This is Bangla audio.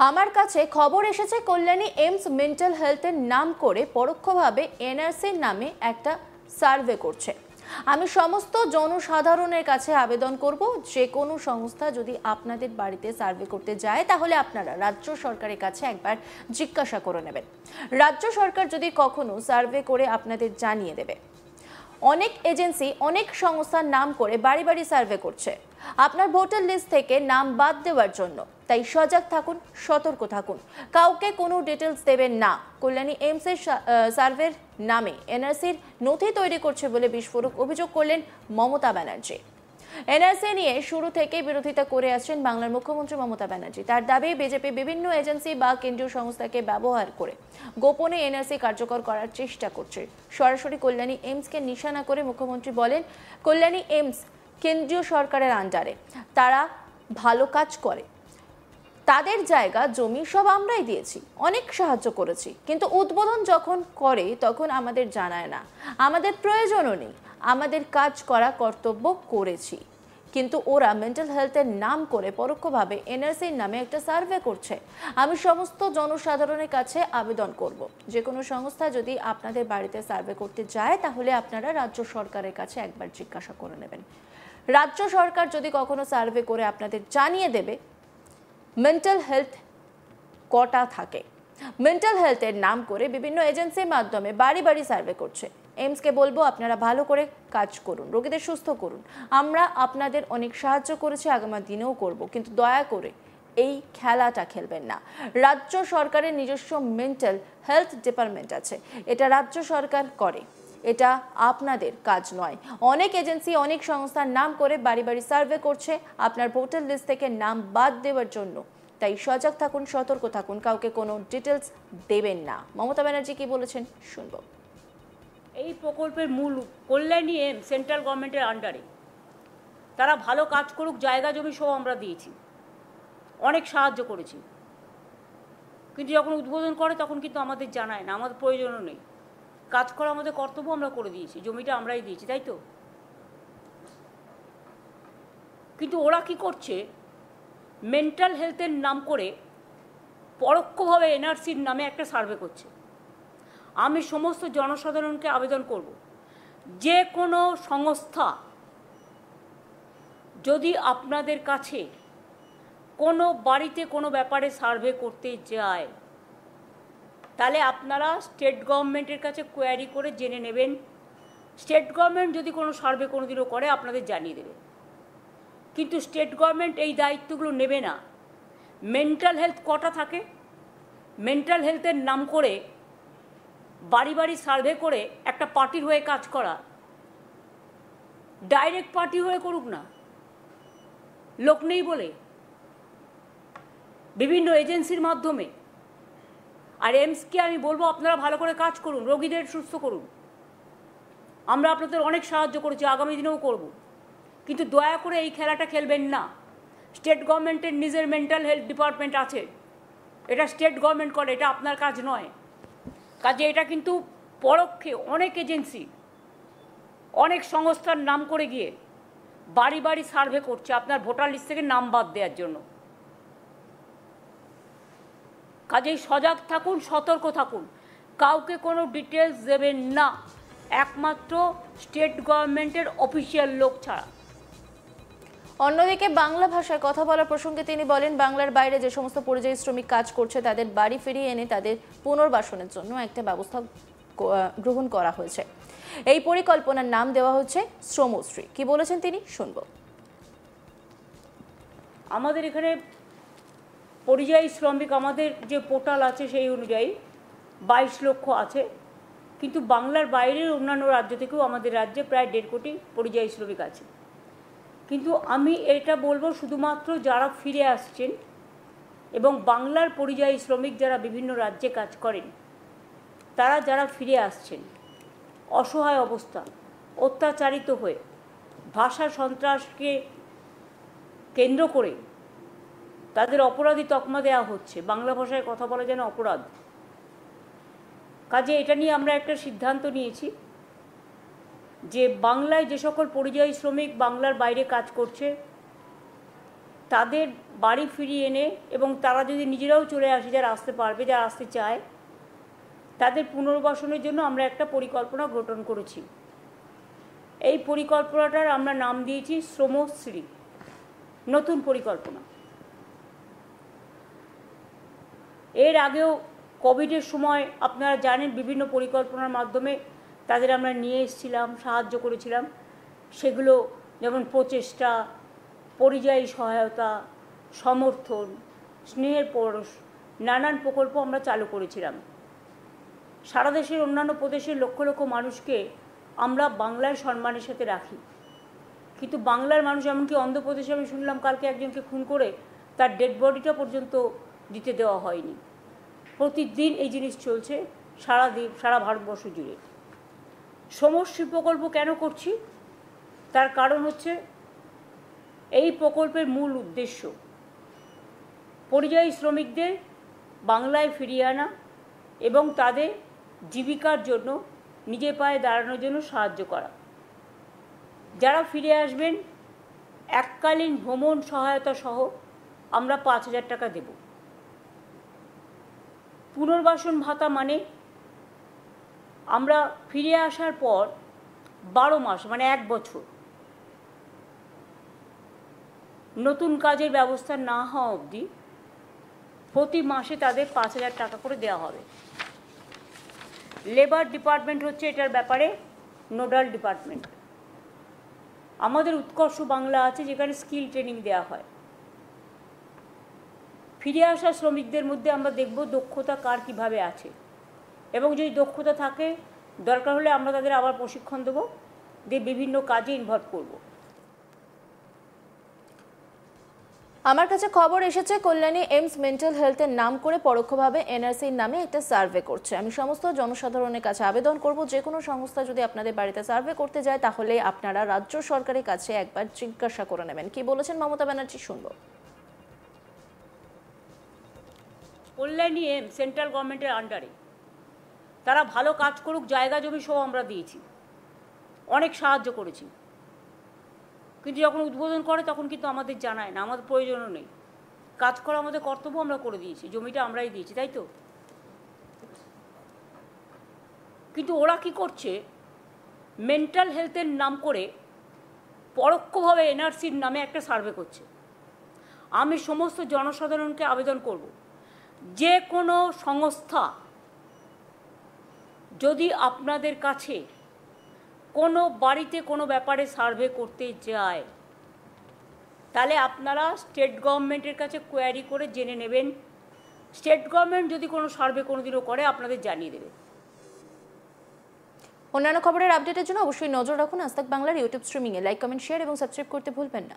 আমার কাছে খবর এসেছে কল্যাণী এইমস মেন্টাল হেলথের নাম করে পরোক্ষভাবে এনআরসির নামে একটা সার্ভে করছে। আমি সমস্ত জনসাধারণের কাছে আবেদন করব, যে কোনো সংস্থা যদি আপনাদের বাড়িতে সার্ভে করতে যায় তাহলে আপনারা রাজ্য সরকারের কাছে একবার জিজ্ঞাসা করে নেবেন। রাজ্য সরকার যদি কখনো সার্ভে করে আপনাদের জানিয়ে দেবে। অনেক এজেন্সি অনেক সংস্থার নাম করে বাড়ি বাড়ি সার্ভে করছে আপনার ভোটার লিস্ট থেকে নাম বাদ দেওয়ার জন্য। তাই সজাগ থাকুন, সতর্ক থাকুন, কাউকে কোনো ডিটেলস দেবেন না। কল্যাণী এইমসের সার্ভের নামে এনআরসির নথি তৈরি করছে বলে বিস্ফোরক অভিযোগ করলেন মমতা ব্যানার্জি। এনআরসি নিয়ে শুরু থেকেই বিরোধিতা করে আসছেন বাংলার মুখ্যমন্ত্রী মমতা ব্যানার্জি। তার দাবি, বিজেপি বিভিন্ন এজেন্সি বা কেন্দ্রীয় সংস্থাকে ব্যবহার করে গোপনে এনআরসি কার্যকর করার চেষ্টা করছে। সরাসরি কল্যাণী এইমসকে নিশানা করে মুখ্যমন্ত্রী বলেন, কল্যাণী এইমস কেন্দ্রীয় সরকারের আন্ডারে, তারা ভালো কাজ করে, তাদের জায়গা জমি সব আমরাই দিয়েছি, অনেক সাহায্য করেছি, কিন্তু উদ্বোধন যখন করে তখন আমাদের জানায় না, আমাদের প্রয়োজনও নেই, আমাদের কাজ করা কর্তব্য করেছি। কিন্তু ওরা মেন্টাল হেলথের নাম করে পরোক্ষভাবে এনআরসির নামে একটা সার্ভে করছে। আমি সমস্ত জনসাধারণের কাছে আবেদন করব, যে কোনো সংস্থা যদি আপনাদের বাড়িতে সার্ভে করতে যায় তাহলে আপনারা রাজ্য সরকারের কাছে একবার জিজ্ঞাসা করে নেবেন। রাজ্য সরকার যদি কখনো সার্ভে করে আপনাদের জানিয়ে দেবে মেন্টাল হেলথ কটা থাকে। মেন্টাল হেলথের নাম করে বিভিন্ন এজেন্সির মাধ্যমে বাড়ি বাড়ি সার্ভে করছে। এইমসকে বলবো, আপনারা ভালো করে কাজ করুন, রোগীদের সুস্থ করুন। আমরা আপনাদের অনেক সাহায্য করেছি, আগামী দিনেও করব, কিন্তু দয়া করে এই খেলাটা খেলবেন না। রাজ্য সরকারের নিজস্ব মেন্টাল হেলথ ডিপার্টমেন্ট আছে, এটা রাজ্য সরকার করে, এটা আপনাদের কাজ নয়। অনেক এজেন্সি অনেক সংস্থার নাম করে বাড়ি বাড়ি সার্ভে করছে আপনার ভোটার লিস্ট থেকে নাম বাদ দেওয়ার জন্য। তাই সজাগ থাকুন, সতর্ক থাকুন, কাউকে কোনো ডিটেলস দেবেন না। মমতা ব্যানার্জি কি বলেছেন শুনব। এই প্রকল্পের মূল কল্যাণী এইমস সেন্ট্রাল গভর্নমেন্টের আন্ডারে, তারা ভালো কাজ করুক, জায়গা জমি সব আমরা দিয়েছি, অনেক সাহায্য করেছি, কিন্তু যখন উদ্বোধন করে তখন কিন্তু আমাদের জানায় না, আমাদের প্রয়োজনও নেই, কাজ করা আমাদের কর্তব্য, আমরা করে দিয়েছি, জমিটা আমরাই দিয়েছি, তাই তো। কিন্তু ওরা কি করছে, মেন্টাল হেলথের নাম করে পরোক্ষভাবে এনআরসির নামে একটা সার্ভে করছে। আমি সমস্ত জনসাধারণকে আবেদন করব, যে কোনো সংস্থা যদি আপনাদের কাছে কোনো বাড়িতে কোনো ব্যাপারে সার্ভে করতে যায় তাহলে আপনারা স্টেট গভর্নমেন্টের কাছে কোয়ারি করে জেনে নেবেন। স্টেট গভর্নমেন্ট যদি কোনো সার্ভে কোনোদিনও করে আপনাদের জানিয়ে দেবে, কিন্তু স্টেট গভর্নমেন্ট এই দায়িত্বগুলো নেবে না। মেন্টাল হেলথ কটা থাকে, মেন্টাল হেলথের নাম করে বাড়ি বাড়ি সার্ভে করে একটা পার্টির হয়ে কাজ করা, ডাইরেক্ট পার্টি হয়ে করুক না, লোক নেই বলে, বিভিন্ন এজেন্সির মাধ্যমে। আর এইমসকে আমি বলবো, আপনারা ভালো করে কাজ করুন, রোগীদের সুস্থ করুন। আমরা আপনাদের অনেক সাহায্য করেছি, আগামী দিনেও করব, কিন্তু দয়া করে এই খেলাটা খেলবেন না। স্টেট গভর্নমেন্টের নিজের মেন্টাল হেলথ ডিপার্টমেন্ট আছে, এটা স্টেট গভর্নমেন্ট করে, এটা আপনার কাজ নয়। কাজে এটা কিন্তু পরোক্ষে অনেক এজেন্সি অনেক সংস্থার নাম করে গিয়ে বাড়ি বাড়ি সার্ভে করছে আপনার ভোটার লিস্ট থেকে নাম বাদ দেওয়ার জন্য। কাজেই সজাগ থাকুন, সতর্ক থাকুন, কাউকে কোনো ডিটেলস দেবেন না, একমাত্র স্টেট গভর্নমেন্টের অফিসিয়াল লোক ছাড়া। অন্যদিকে বাংলা ভাষায় কথা বলার প্রসঙ্গে তিনি বলেন, বাংলার বাইরে যে সমস্ত পরিযায়ী শ্রমিক কাজ করছে তাদের বাড়ি ফিরিয়ে এনে তাদের পুনর্বাসনের জন্য একটা ব্যবস্থা গ্রহণ করা হয়েছে। এই পরিকল্পনার নাম দেওয়া হচ্ছে শ্রমশ্রী। কি বলেছেন তিনি শুনব। আমাদের এখানে পরিযায়ী শ্রমিক, আমাদের যে পোর্টাল আছে সেই অনুযায়ী 22 লক্ষ আছে, কিন্তু বাংলার বাইরের অন্যান্য রাজ্য থেকেও আমাদের রাজ্যে প্রায় 1.5 কোটি পরিযায়ী শ্রমিক আছে। কিন্তু আমি এটা বলবো, শুধুমাত্র যারা ফিরে আসছেন এবং বাংলার পরিযায়ী শ্রমিক যারা বিভিন্ন রাজ্যে কাজ করেন, তারা যারা ফিরে আসছেন অসহায় অবস্থা, অত্যাচারিত হয়ে, ভাষা সন্ত্রাসকে কেন্দ্র করে তাদের অপরাধী তকমা দেওয়া হচ্ছে, বাংলা ভাষায় কথা বলা যেন অপরাধ। কাজে এটা নিয়ে আমরা একটা সিদ্ধান্ত নিয়েছি যে বাংলায় যে সকল পরিযায়ী শ্রমিক বাংলার বাইরে কাজ করছে তাদের বাড়ি ফিরিয়ে এনে এবং তারা যদি নিজেরাও চলে আসে, যারা আসতে পারবে, যারা আসতে চায়, তাদের পুনর্বাসনের জন্য আমরা একটা পরিকল্পনা গঠন করেছি। এই পরিকল্পনাটার আমরা নাম দিয়েছি শ্রমশ্রী, নতুন পরিকল্পনা। এর আগেও কোভিডের সময় আপনারা জানেন বিভিন্ন পরিকল্পনার মাধ্যমে তাদের আমরা নিয়ে এসেছিলাম, সাহায্য করেছিলাম। সেগুলো যেমন প্রচেষ্টা, পরিযায়ী সহায়তা, সমর্থন, স্নেহের পরশ, নানান প্রকল্প আমরা চালু করেছিলাম। সারা দেশের অন্যান্য প্রদেশের লক্ষ লক্ষ মানুষকে আমরা বাংলার সম্মানের সাথে রাখি, কিন্তু বাংলার মানুষ, এমনকি অন্ধ্রপ্রদেশে আমি শুনলাম কালকে একজনকে খুন করে তার ডেড বডিটা পর্যন্ত দিতে দেওয়া হয়নি। প্রতিদিন এই জিনিস চলছে সারা ভারতবর্ষ জুড়ে। শ্রমশ্রী প্রকল্প কেন করছি? তার কারণ হচ্ছে এই প্রকল্পের মূল উদ্দেশ্য পরিযায়ী শ্রমিকদের বাংলায় ফিরিয়ে আনা এবং তাদের জীবিকার জন্য, নিজের পায়ে দাঁড়ানোর জন্য সাহায্য করা। যারা ফিরে আসবেন এককালীন ভ্রমণ সহায়তা সহ আমরা 5,000 টাকা দেব। পুনর্বাসন ভাতা মানে আমরা ফিরে আসার পর 12 মাস মানে 1 বছর নতুন কাজের ব্যবস্থা না হওয়া অবধি প্রতি মাসে তাদের 5,000 টাকা করে দেওয়া হবে। লেবার ডিপার্টমেন্ট হচ্ছে এটার ব্যাপারে নোডাল ডিপার্টমেন্ট। আমাদের উৎকর্ষ বাংলা আছে, যেখানে স্কিল ট্রেনিং দেওয়া হয়। ফিরে আসা শ্রমিকদের মধ্যে আমরা দেখব দক্ষতা কার কীভাবে আছে, এবং যদি দক্ষতা থাকে দরকার হলে আমরা তাদের আবার প্রশিক্ষণ দেবো, দিয়ে বিভিন্ন কাজে ইনভলভ করব। আমার কাছে খবর এসেছে কল্যাণী এইমস মেন্টাল হেলথের নাম করে পরোক্ষভাবে এনআরসির নামে একটা সার্ভে করছে। আমি সমস্ত জনসাধারণের কাছে আবেদন করব, যে কোনো সংস্থা যদি আপনাদের বাড়িতে সার্ভে করতে যায় তাহলে আপনারা রাজ্য সরকারের কাছে একবার জিজ্ঞাসা করে নেবেন। কি বলেছেন মমতা ব্যানার্জি, শুনবো। কল্যাণী এইমস সেন্ট্রাল গভর্নমেন্টের আন্ডারে, তারা ভালো কাজ করুক, জায়গা জমি সব আমরা দিয়েছি, অনেক সাহায্য করেছি, কিন্তু যখন উদ্বোধন করে তখন কিন্তু আমাদের জানায় না, আমাদের প্রয়োজনও নেই। কাজ করা আমাদের কর্তব্য, আমরা করে দিয়েছি, জমিটা আমরাই দিয়েছি, তাই তো। কিন্তু ওরা কি করছে, মেন্টাল হেলথের নাম করে পরোক্ষভাবে এনআরসির নামে একটা সার্ভে করছে। আমি সমস্ত জনসাধারণকে আবেদন করব, যে কোনো সংস্থা যদি আপনাদের কাছে কোনো বাড়িতে কোনো ব্যাপারে সার্ভে করতে যায়, তাহলে আপনারা স্টেট গভর্নমেন্টের কাছে কোয়ারি করে জেনে নেবেন। স্টেট গভর্নমেন্ট যদি কোনো সার্ভে কোনোদিনও করে আপনাদের জানিয়ে দেবে। অন্যান্য খবরের আপডেটের জন্য অবশ্যই নজর রাখুন আজ তাক বাংলার ইউটিউব স্ট্রিমিংয়ে। লাইক, কমেন্ট, শেয়ার এবং সাবস্ক্রাইব করতে ভুলবেন না।